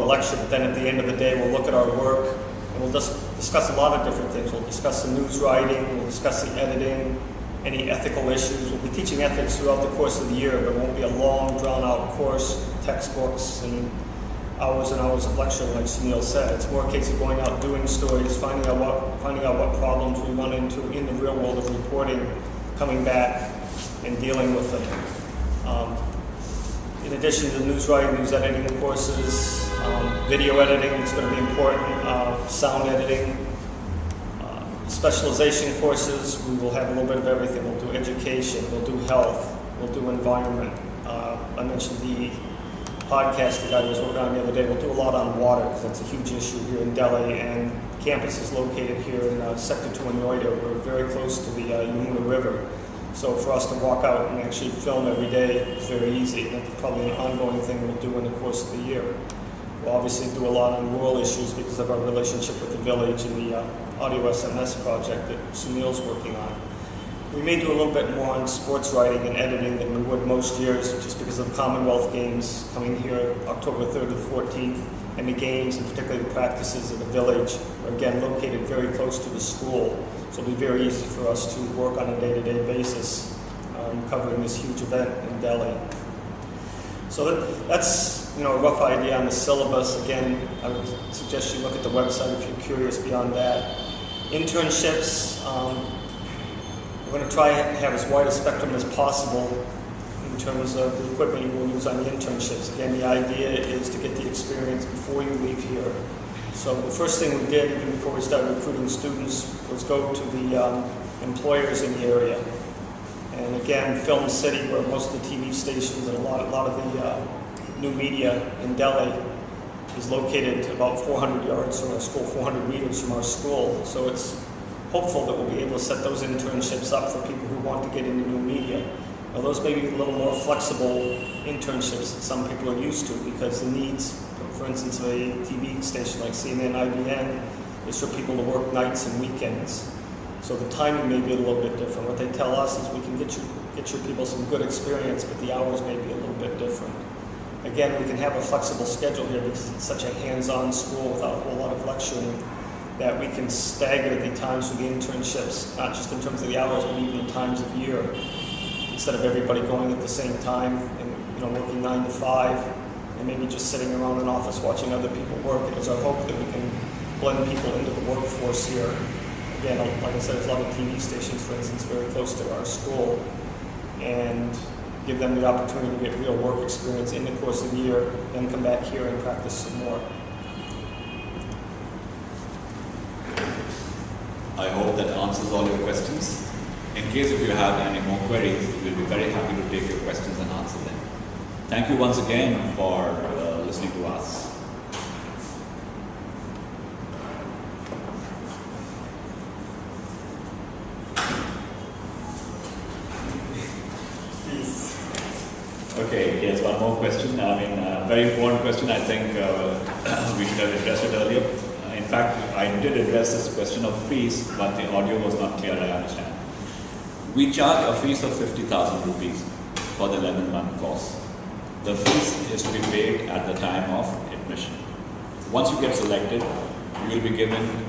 lecture, but then at the end of the day we'll look at our work and we'll just discuss a lot of different things. We'll discuss the news writing, we'll discuss the editing, any ethical issues. We'll be teaching ethics throughout the course of the year, but it won't be a long, drawn-out course, textbooks, and hours of lecturing, like Sunil said. It's more a case of going out, doing stories, finding out what problems we run into in the real world of reporting, coming back and dealing with them. In addition to the news writing, news editing courses, video editing is going to be important, sound editing, specialization courses. We will have a little bit of everything. We'll do education, we'll do health, we'll do environment. I mentioned the podcast that I was working on the other day. We'll do a lot on water because that's a huge issue here in Delhi, and campus is located here in Sector 2 in Noida. We're very close to the Yamuna River. So for us to walk out and actually film every day is very easy. And that's probably an ongoing thing we'll do in the course of the year. We'll obviously do a lot on rural issues because of our relationship with the village and the audio SMS project that Sunil's working on. We may do a little bit more on sports writing and editing than we would most years, just because of the Commonwealth Games coming here October 3rd to the 14th, and the games, and particularly the practices of the village, are again located very close to the school. So it'll be very easy for us to work on a day-to-day basis covering this huge event in Delhi. So that's a rough idea on the syllabus. Again, I would suggest you look at the website if you're curious beyond that. Internships, we're going to try and have as wide a spectrum as possible in terms of the equipment you will use on the internships. Again, the idea is to get the experience before you leave here. So the first thing we did, even before we started recruiting students, was go to the employers in the area. And again, Film City, where most of the TV stations and a lot of the new media in Delhi is located about 400 yards from our school, 400 meters from our school. So it's hopeful that we'll be able to set those internships up for people who want to get into new media. Now, those may be a little more flexible internships that some people are used to, because the needs, for instance, of a TV station like CNN, IBN, is for people to work nights and weekends. So the timing may be a little bit different. What they tell us is we can get your people some good experience, but the hours may be a little bit different. Again, we can have a flexible schedule here because it's such a hands-on school without a whole lot of lecturing, that we can stagger the times for the internships, not just in terms of the hours, but even the times of year. Instead of everybody going at the same time and working 9 to 5, and maybe just sitting around an office watching other people work, it is our hope that we can blend people into the workforce here. Again, like I said, there's a lot of TV stations, for instance, very close to our school, and give them the opportunity to get real work experience in the course of the year, then come back here and practice some more. I hope that answers all your questions. In case if you have any more queries, we'll be very happy to take your questions and answer them. Thank you once again for listening to us. Okay, here's one more question. Very important question. I think we should have addressed it earlier. In fact, I did address this question of fees, but the audio was not clear, I understand. We charge a fees of 50,000 rupees for the 11-month course. The fees is to be paid at the time of admission. Once you get selected, you will be given